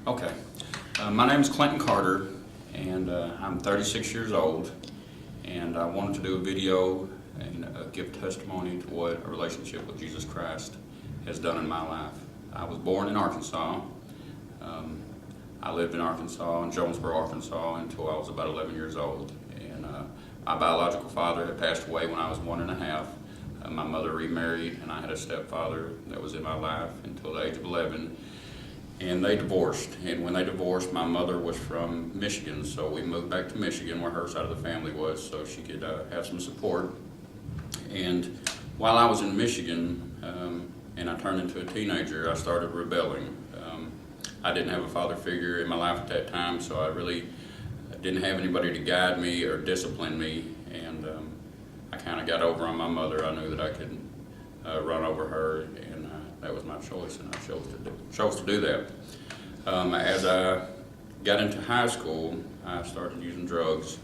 Okay. My name is Clint Carter, and I'm 36 years old, and I wanted to do a video and give testimony to what a relationship with Jesus Christ has done in my life. I was born in Arkansas. I lived in Arkansas, in Jonesboro, Arkansas, until I was about 11 years old. And my biological father had passed away when I was 1.5. My mother remarried, and I had a stepfather that was in my life until the age of 11. And they divorced, and when they divorced, my mother was from Michigan, so we moved back to Michigan where her side of the family was so she could have some support. And while I was in Michigan and I turned into a teenager, I started rebelling. I didn't have a father figure in my life at that time, so I really didn't have anybody to guide me or discipline me, and I kind of got over on my mother. I knew that I could run over her, and that was my choice, and I chose to do that. As I got into high school, I started using drugs.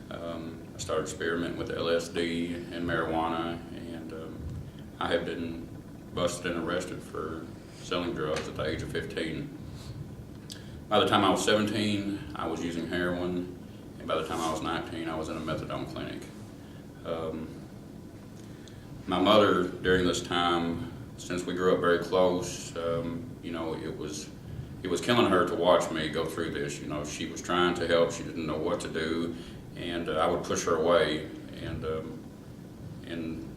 I started experimenting with LSD and marijuana, and I had been busted and arrested for selling drugs at the age of 15. By the time I was 17, I was using heroin, and by the time I was 19, I was in a methadone clinic. My mother, during this time, since we grew up very close, it was killing her to watch me go through this. She was trying to help, she didn't know what to do, and I would push her away, and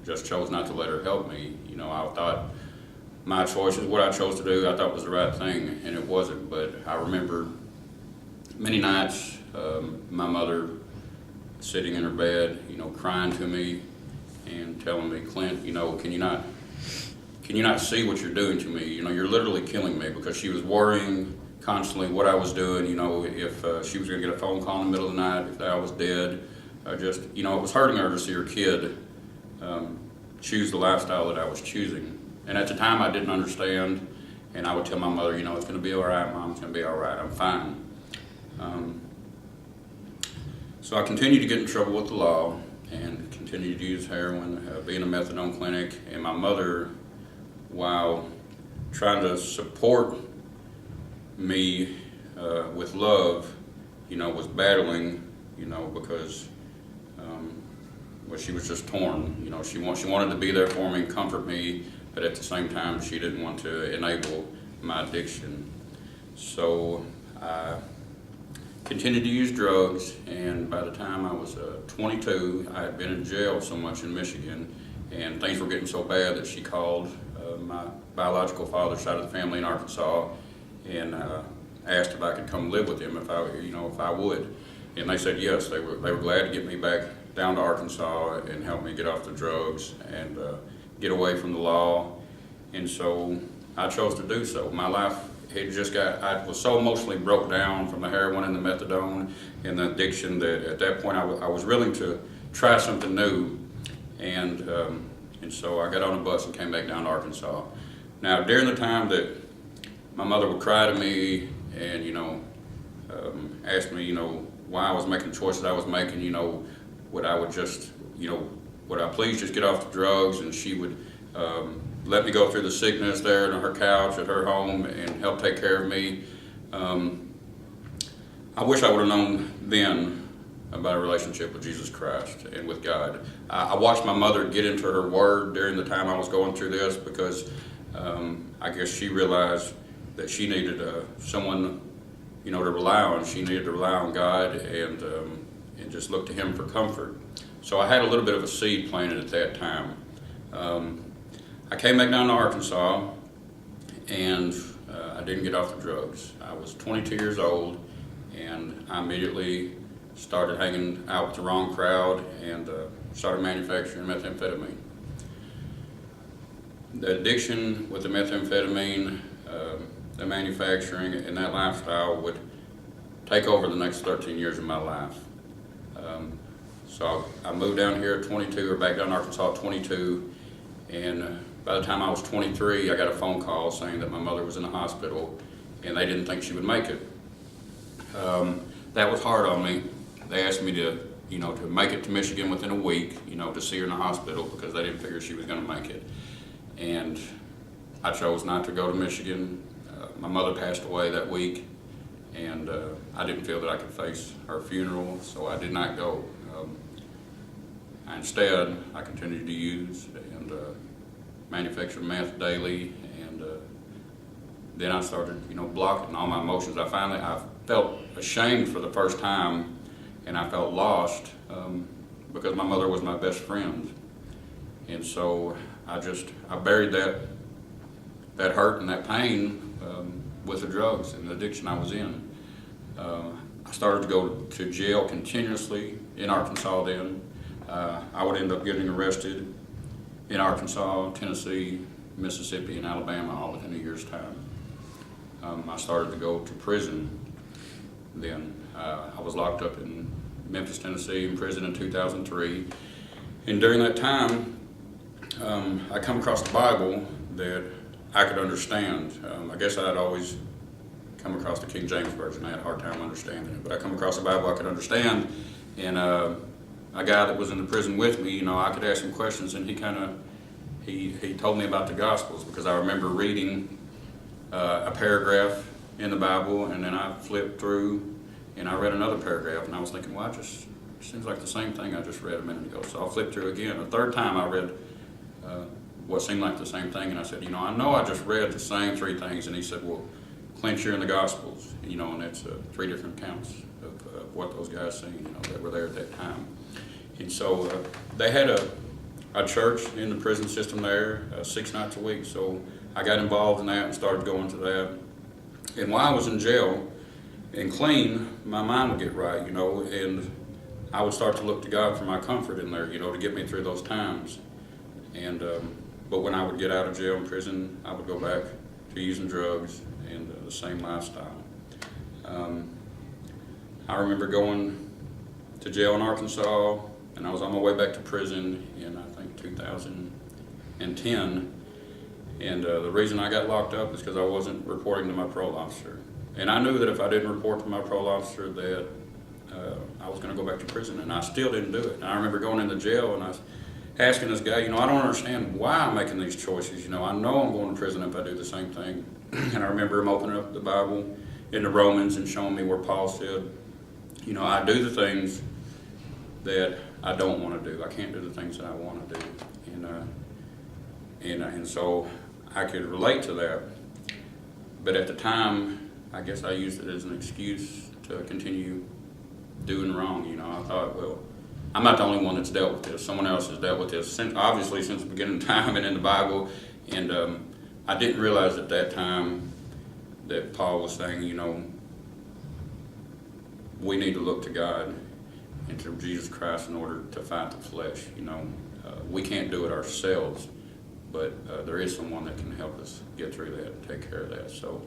just chose not to let her help me. I thought my choices, what I chose to do, I thought was the right thing, and it wasn't. But I remember many nights, my mother sitting in her bed, crying to me and telling me, "Clint, can you not see what you're doing to me? You're literally killing me," because she was worrying constantly what I was doing, if she was going to get a phone call in the middle of the night, if I was dead. It was hurting her to see her kid choose the lifestyle that I was choosing. And at the time, I didn't understand, and I would tell my mother, it's going to be all right, Mom, it's going to be all right, I'm fine. So I continued to get in trouble with the law and continued to use heroin, be in a methadone clinic, and my mother, while trying to support me with love, was battling, because she was just torn. She wanted to be there for me and comfort me, but at the same time, she didn't want to enable my addiction. So I continued to use drugs, and by the time I was 22, I had been in jail so much in Michigan, and things were getting so bad that she called my biological father's side of the family in Arkansas and asked if I could come live with him if I would. And they said yes. They were glad to get me back down to Arkansas and help me get off the drugs and get away from the law. And so I chose to do so. My life I was so emotionally broke down from the heroin and the methadone and the addiction that at that point I was willing to try something new. And so I got on a bus and came back down to Arkansas. Now, during the time that my mother would cry to me and, ask me, why I was making the choices I was making, would I please just get off the drugs? And she would let me go through the sickness there on her couch at her home and help take care of me. I wish I would have known then about a relationship with Jesus Christ and with God. I watched my mother get into her word during the time I was going through this because I guess she realized that she needed someone, to rely on. She needed to rely on God and just look to Him for comfort. So I had a little bit of a seed planted at that time. I came back down to Arkansas, and I didn't get off the drugs. I was 22 years old, and I immediately started hanging out with the wrong crowd and started manufacturing methamphetamine. The addiction with the methamphetamine, the manufacturing, and that lifestyle would take over the next 13 years of my life. So I moved down here at 22, or back down to Arkansas at 22, and by the time I was 23, I got a phone call saying that my mother was in the hospital and they didn't think she would make it. That was hard on me. They asked me to make it to Michigan within a week, to see her in the hospital because they didn't figure she was going to make it. And I chose not to go to Michigan. My mother passed away that week, and I didn't feel that I could face her funeral, so I did not go. Instead, I continued to use and manufacture meth daily, and then I started, blocking all my emotions. I felt ashamed for the first time, and I felt lost because my mother was my best friend, and so I buried that hurt and that pain with the drugs and the addiction I was in. I started to go to jail continuously in Arkansas then. I would end up getting arrested in Arkansas, Tennessee, Mississippi, and Alabama all within a year's time. I started to go to prison then. I was locked up in Memphis, Tennessee, in prison in 2003. And during that time, I come across the Bible that I could understand. I guess I had always come across the King James Version. I had a hard time understanding it, but I come across the Bible I could understand. And a guy that was in the prison with me, I could ask him questions, and he told me about the Gospels, because I remember reading a paragraph in the Bible, and then I flipped through and I read another paragraph, and I was thinking, well, it seems like the same thing I just read a minute ago. So I flipped through again. The third time I read what seemed like the same thing, and I said, I know I just read the same three things. And he said, well, Clint, you're in the Gospels, and that's three different accounts of what those guys seen, that were there at that time. And so they had a church in the prison system there 6 nights a week, so I got involved in that and started going to that. And while I was in jail and clean, my mind would get right, and I would start to look to God for my comfort in there, to get me through those times. And but when I would get out of jail and prison, I would go back to using drugs and the same lifestyle. I remember going to jail in Arkansas, and I was on my way back to prison in, I think, 2010. And the reason I got locked up is because I wasn't reporting to my parole officer. And I knew that if I didn't report to my parole officer that I was going to go back to prison, and I still didn't do it. And I remember going into jail, and I was asking this guy, I don't understand why I'm making these choices. I know I'm going to prison if I do the same thing. And I remember him opening up the Bible into Romans and showing me where Paul said, I do the things that I don't want to do. I can't do the things that I want to do. And so I could relate to that. But at the time, I guess I used it as an excuse to continue doing wrong. I thought, well, I'm not the only one that's dealt with this. Someone else has dealt with this, obviously since the beginning of time and in the Bible. And I didn't realize at that time that Paul was saying, we need to look to God and to Jesus Christ in order to fight the flesh. We can't do it ourselves, but there is someone that can help us get through that and take care of that. So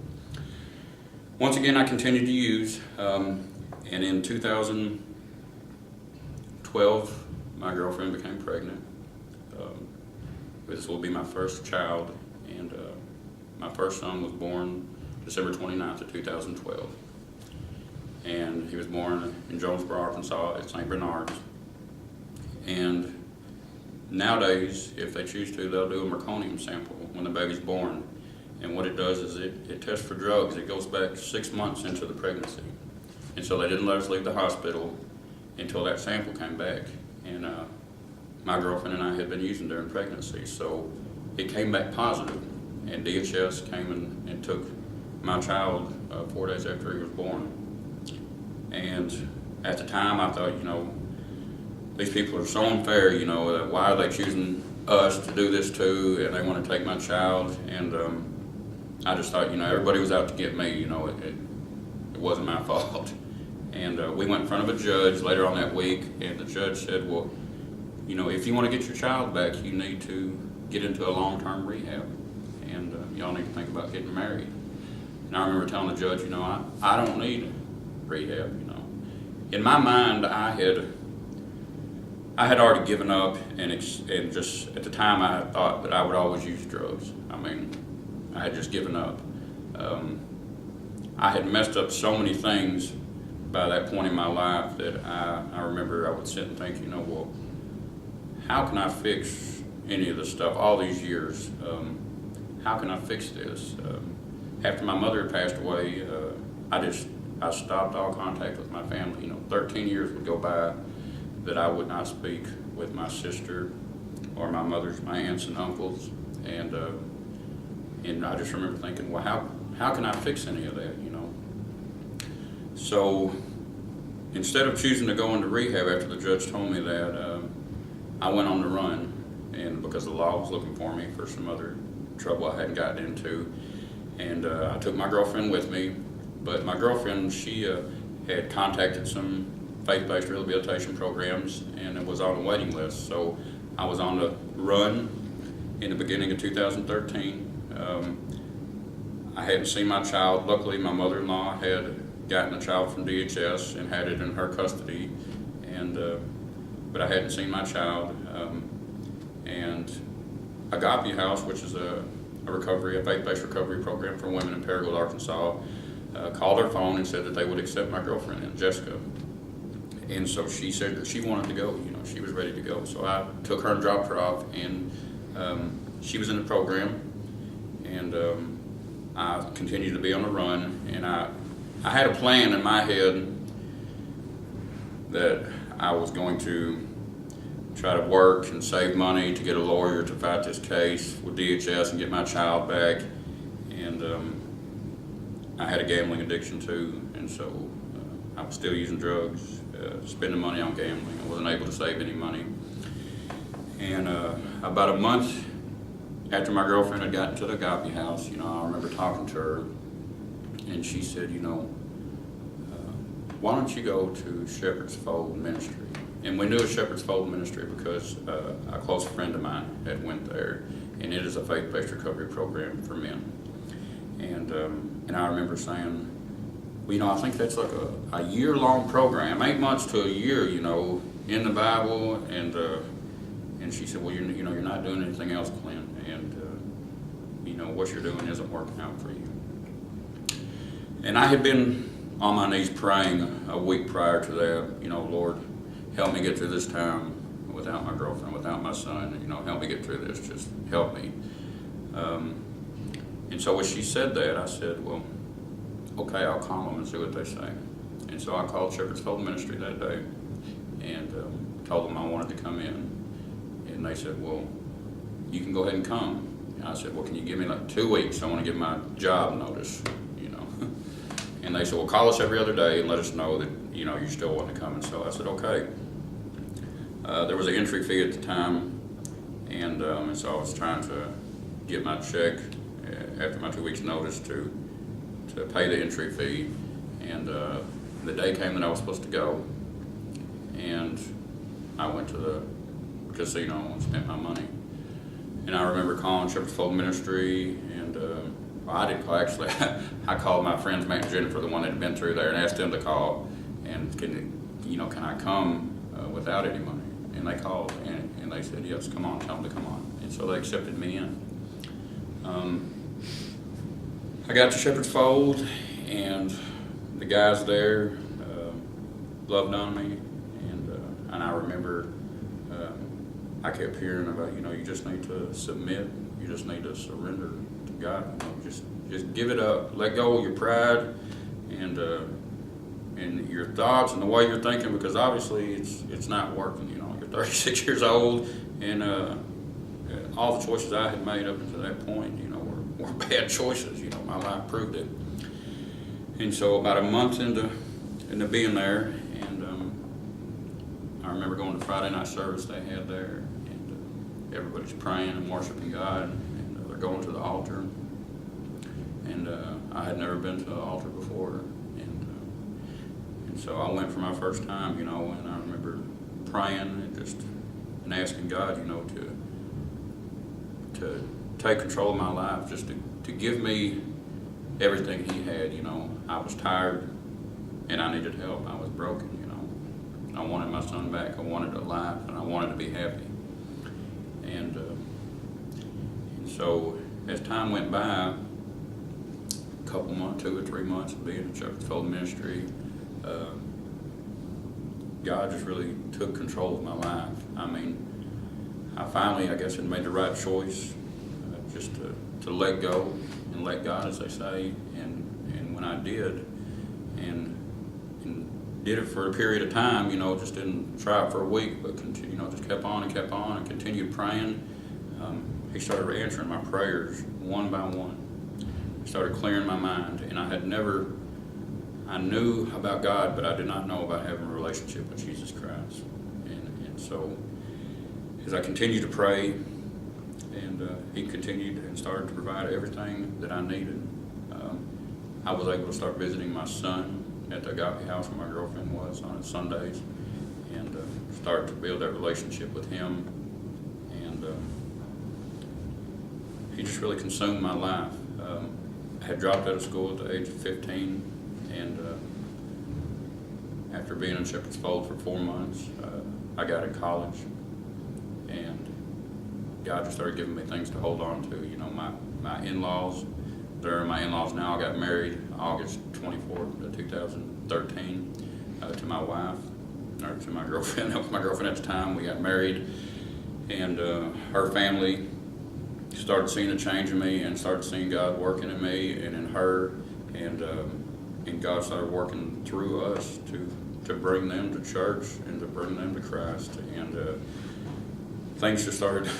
once again, I continued to use, and in 2012, my girlfriend became pregnant. This will be my first child, and my first son was born December 29th of 2012. And he was born in Jonesboro, Arkansas at St. Bernard's. And nowadays, if they choose to, they'll do a meconium sample when the baby's born. And what it does is it tests for drugs. It goes back 6 months into the pregnancy. And so they didn't let us leave the hospital until that sample came back. And my girlfriend and I had been using during pregnancy, so it came back positive. And DHS came and took my child 4 days after he was born. And at the time I thought, these people are so unfair, that why are they choosing us to do this too, and they want to take my child. And I just thought, everybody was out to get me, it wasn't my fault. And we went in front of a judge later on that week, and the judge said, well, if you want to get your child back, you need to get into a long-term rehab, and y'all need to think about getting married. And I remember telling the judge, I don't need rehab. In my mind, I had already given up, and just at the time I thought that I would always use drugs. I had just given up. I had messed up so many things by that point in my life that I remember I would sit and think, well, how can I fix any of this stuff all these years? How can I fix this? After my mother had passed away, I just I stopped all contact with my family. 13 years would go by that I would not speak with my sister or my aunts and uncles, and I just remember thinking, well, how can I fix any of that? So instead of choosing to go into rehab after the judge told me that, I went on the run, and because the law was looking for me for some other trouble I hadn't gotten into, and I took my girlfriend with me. But my girlfriend, she had contacted some faith-based rehabilitation programs, and it was on the waiting list. So I was on the run in the beginning of 2013. I hadn't seen my child. Luckily, my mother-in-law had gotten the child from DHS and had it in her custody, and but I hadn't seen my child. And Agape House, which is a faith-based recovery program for women in Paragould, Arkansas, called her phone and said that they would accept my girlfriend, and Jessica. And so she said that she wanted to go. She was ready to go. So I took her and dropped her off, and she was in the program, and I continued to be on the run. And I had a plan in my head that I was going to try to work and save money to get a lawyer to fight this case with DHS and get my child back. And I had a gambling addiction too, and so I was still using drugs, spending money on gambling. I wasn't able to save any money. And about a month after my girlfriend had gotten to the Agape House, I remember talking to her, and she said, why don't you go to Shepherd's Fold Ministry? And we knew a Shepherd's Fold Ministry because a close friend of mine had went there, and it is a faith-based recovery program for men. And I remember saying, well, I think that's like a year-long program, 8 months to a year, in the Bible. And she said, well, you're not doing anything else, Clint, and what you're doing isn't working out for you. And I had been on my knees praying a week prior to that, Lord, help me get through this time without my girlfriend, without my son, help me get through this, just help me. And so when she said that, I said, well, okay, I'll call them and see what they say. And so I called Shepherd's Fold Ministry that day and told them I wanted to come in. And they said, well, you can go ahead and come. And I said, well, can you give me like 2 weeks? I want to give my job notice, And they said, well, call us every other day and let us know that, you still want to come. And so I said, okay. There was an entry fee at the time, and so I was trying to get my check after my 2 weeks notice to pay the entry fee. And the day came that I was supposed to go, and I went to the casino and spent my money. And I remember calling Shepherd's Fold Ministry, and well, I didn't call, actually. I called my friends Matt and Jennifer, the one that had been through there, and asked them to call, and can I come without any money? And they called, and they said, yes, come on, tell them to come on. And so they accepted me in. I got to Shepherd's Fold, and the guys there loved on me, and I remember I kept hearing about, you just need to submit, you just need to surrender to God, just give it up, let go of your pride and your thoughts and the way you're thinking, because obviously it's not working. You're 36 years old, and all the choices I had made up until that point, were bad choices. My life proved it. And so about a month into being there, and I remember going to Friday night service they had there, and everybody's praying and worshiping God, and they're going to the altar. And I had never been to an altar before, and so I went for my first time, and I remember praying and asking God, to take control of my life, just to give me everything He had. I was tired, and I needed help. I was broken. I wanted my son back. I wanted a life, and I wanted to be happy. And so as time went by, a couple months, 2 or 3 months of being in Shepherd's Fold Ministry, God just really took control of my life. I finally, I guess, had made the right choice, just to let go and let God, as they say. And when I did, and did it for a period of time, just didn't try it for a week, but just kept on and kept on and continued praying. He started answering my prayers one by one. He started clearing my mind, and I knew about God, but I did not know about having a relationship with Jesus Christ. And so, as I continued to pray, and he continued and started to provide everything that I needed, I was able to start visiting my son at the agape house where my girlfriend was on Sundays, and start to build that relationship with him. And he just really consumed my life. I had dropped out of school at the age of 15, and after being in Shepherd's Fold for 4 months, I got in college, and God just started giving me things to hold on to. My in-laws, they're my in-laws now. I got married August 24th, 2013, to my wife, or to my girlfriend. That was my girlfriend at the time. We got married, and her family started seeing a change in me and started seeing God working in me and in her, and God started working through us to bring them to church and to bring them to Christ. And things just started,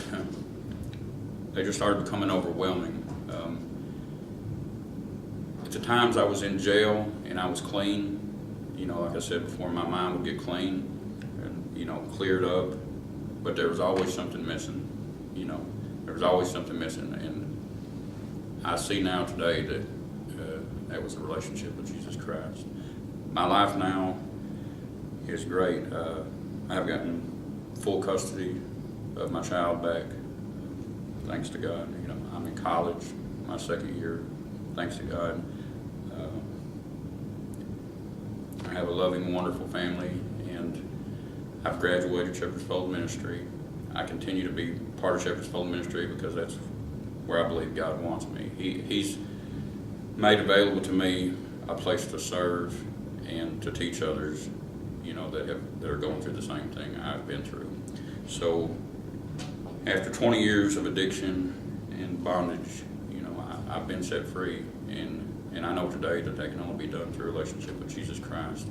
they just started becoming overwhelming. At the times I was in jail and I was clean, like I said before, my mind would get clean and, cleared up, but there was always something missing, there was always something missing. And I see now today that that was a relationship with Jesus Christ. My life now is great. I've gotten full custody of my child back, thanks to God. I'm in college, my second year, thanks to God. I have a loving, wonderful family, and I've graduated Shepherd's Fold Ministry. I continue to be part of Shepherd's Fold Ministry because that's where I believe God wants me. He's made available to me a place to serve and to teach others, that are going through the same thing I've been through. So, after 20 years of addiction and bondage, I've been set free, and I know today that can only be done through a relationship with Jesus Christ.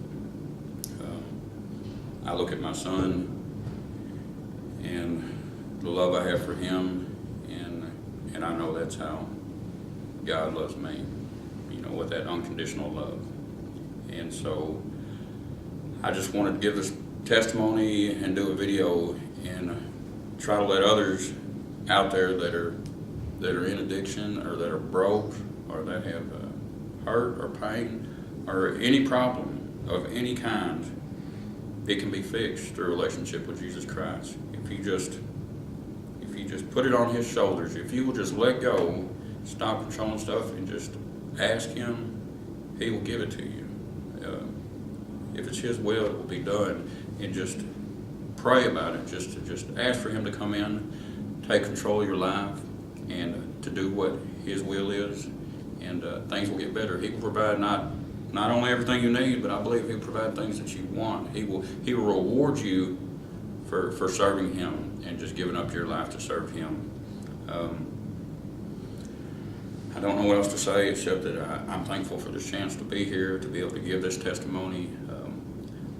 I look at my son and the love I have for him, and I know that's how God loves me, with that unconditional love. And so I just wanted to give this testimony and do a video and try to let others out there that are in addiction, or that are broke, or that have hurt or pain or any problem of any kind, it can be fixed through a relationship with Jesus Christ. If you just put it on his shoulders, if you will just let go, stop controlling stuff, and just ask him, he will give it to you. If it's his will, it will be done. And just pray about it. Just ask for him to come in, take control of your life, and to do what his will is, and things will get better. He will provide not only everything you need, but I believe he'll provide things that you want. He will reward you for serving him and just giving up your life to serve him. I don't know what else to say except that I'm thankful for this chance to be here, to be able to give this testimony.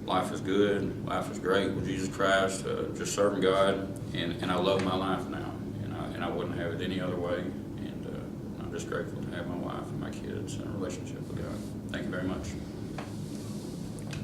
Life is good, life is great with Jesus Christ, just serving God, and I love my life now, and I wouldn't have it any other way, and I'm just grateful to have my wife and my kids and a relationship with God. Thank you very much.